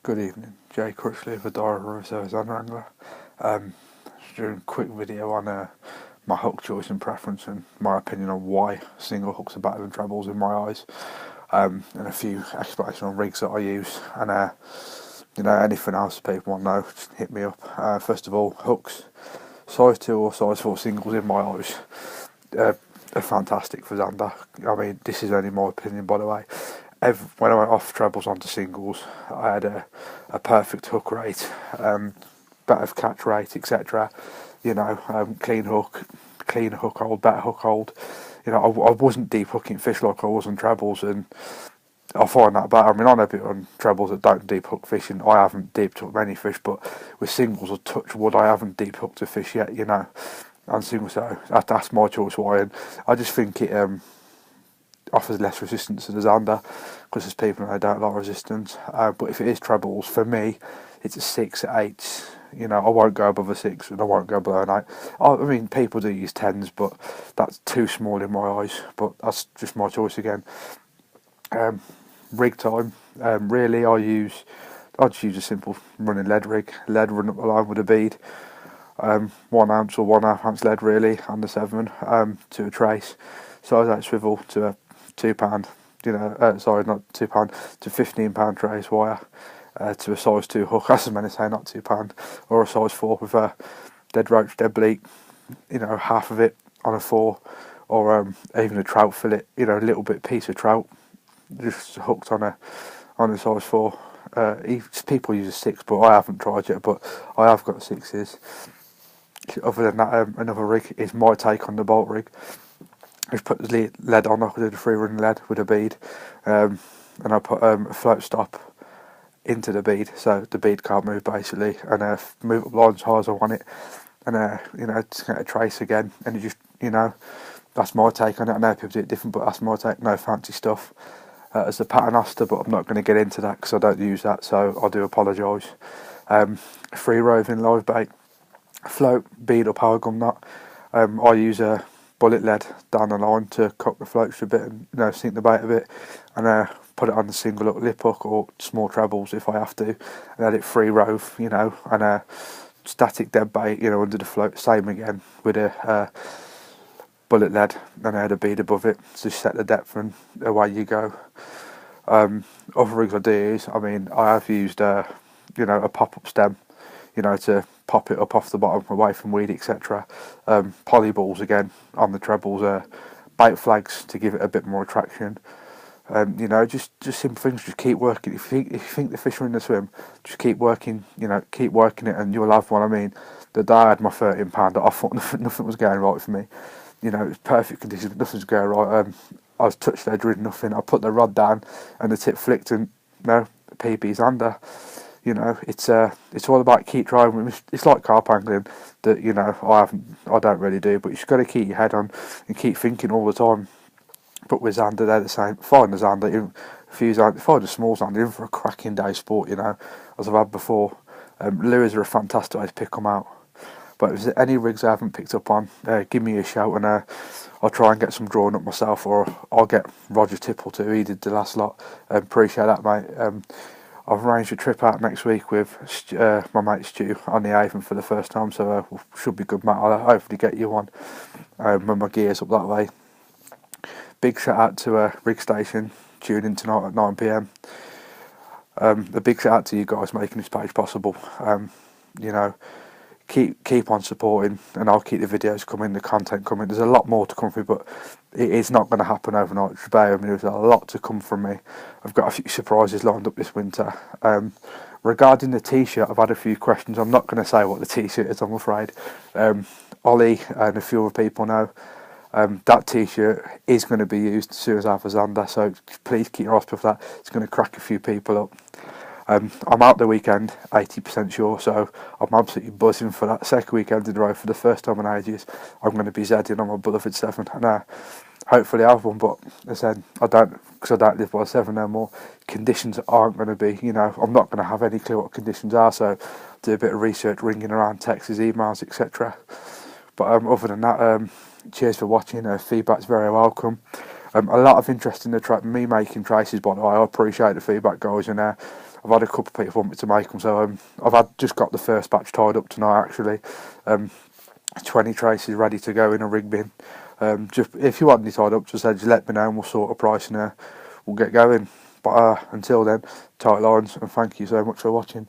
Good evening, Jay Crutchley for Diary Reserve Zander. Just doing a quick video on my hook choice and preference and my opinion on why single hooks are better than trebles in my eyes, and a few explanations on rigs that I use, and anything else people want to know, just hit me up. First of all, hooks, size 2 or size 4 singles in my eyes are fantastic for Zander. I mean, this is only my opinion, by the way. When I went off trebles onto singles, I had a perfect hook rate, better catch rate, etc. Clean hook hold, better hook hold. I wasn't deep hooking fish like I was on trebles, and I find that better. I mean, I know people on trebles that don't deep hook fish, and I haven't deep hooked many fish, but with singles, or touch wood, I haven't deep hooked a fish yet, and singles, so that's my choice why, and I just think it offers less resistance than a Zander, because there's people that don't like resistance. But if it is trebles, for me, it's a 6, 8. I won't go above a 6 and I won't go below an 8. I mean, people do use 10s, but that's too small in my eyes. But that's just my choice again. Rig time, really, I just use a simple running lead rig. Lead run up the line with a bead. 1 ounce or 1/2 ounce lead, really, under 7, to a trace. Size 8 swivel to a £2, sorry, not £2, to £15 trace wire, to a size 2 hook, as many say, not £2, or a size 4 with a dead roach, dead bleak, half of it on a 4, or even a trout fillet, a little bit piece of trout, just hooked on a size 4. People use a 6, but I haven't tried yet, but I have got 6s. Other than that, another rig is my take on the bolt rig. I've put the lead on. I did a free running lead with a bead, and I put a float stop into the bead, so the bead can't move basically, and move up line as high as I want it, and to get a trace again, and it just that's my take on it. I know people do it different, but that's my take. No fancy stuff. As a paternoster, but I'm not going to get into that because I don't use that, so I do apologise. Free roving live bait, float, bead or power gun knot. I use a bullet lead down the line to cock the floats a bit and sink the bait a bit, and put it on the single lip hook or small trebles if I have to, and let it free rove, and a static dead bait, under the float, same again with a bullet lead, and I had a bead above it to set the depth, and away you go. Other rigs I do use, I mean, I have used a pop-up stem, to pop it up off the bottom away from weed, etc. Poly balls again on the trebles, bait flags to give it a bit more attraction. Just simple things. Just keep working. If you think the fish are in the swim, just keep working. Keep working it, and you'll have one. I mean, the day I had my £13, I thought nothing was going right for me. It was perfect conditions, but nothing's going right. I was touched there, did nothing. I put the rod down, and the tip flicked, and the PB's under. It's all about keep trying. It's like carp angling that I don't really do, but you just got to keep your head on and keep thinking all the time. But with Zander, they're the same. Find a Zander, find a small Zander in for a cracking day sport. As I've had before. Lures are a fantastic way to pick them out. But if there's any rigs I haven't picked up on, give me a shout, and I'll try and get some drawn up myself, or I'll get Roger Tipple too. He did the last lot. Appreciate that, mate. I've arranged a trip out next week with my mate Stu on the Avon for the first time, so should be good, mate. I'll hopefully get you one when my gear's up that way. Big shout out to Rig Station, tune in tonight at 9 PM. A big shout out to you guys making this page possible. Keep on supporting, and I'll keep the videos coming, the content coming. There's a lot more to come through, but it is not going to happen overnight. There's a lot to come from me. I've got a few surprises lined up this winter. Regarding the t-shirt, I've had a few questions. I'm not going to say what the t-shirt is, I'm afraid. Ollie and a few other people know. That t-shirt is going to be used as soon as I have a Zander, so please keep your eyes peeled for that. It's going to crack a few people up. I'm out the weekend, 80% sure, so I'm absolutely buzzing for that second weekend in a row. For the first time in ages, I'm going to be Zedding on my beloved 7, and hopefully I have one, but as I said, I don't live by 7 no more. Conditions aren't going to be, I'm not going to have any clue what conditions are, so do a bit of research, ringing around, texts, emails, etc. But other than that, cheers for watching. Feedback's very welcome. A lot of interest in me making traces, by the way. I appreciate the feedback, guys, and I've had a couple of people want me to make them, so I've just got the first batch tied up tonight, actually. 20 traces ready to go in a rig bin. Just if you want any tied up, just let me know and we'll sort a price and we'll get going. But until then, tight lines, and thank you so much for watching.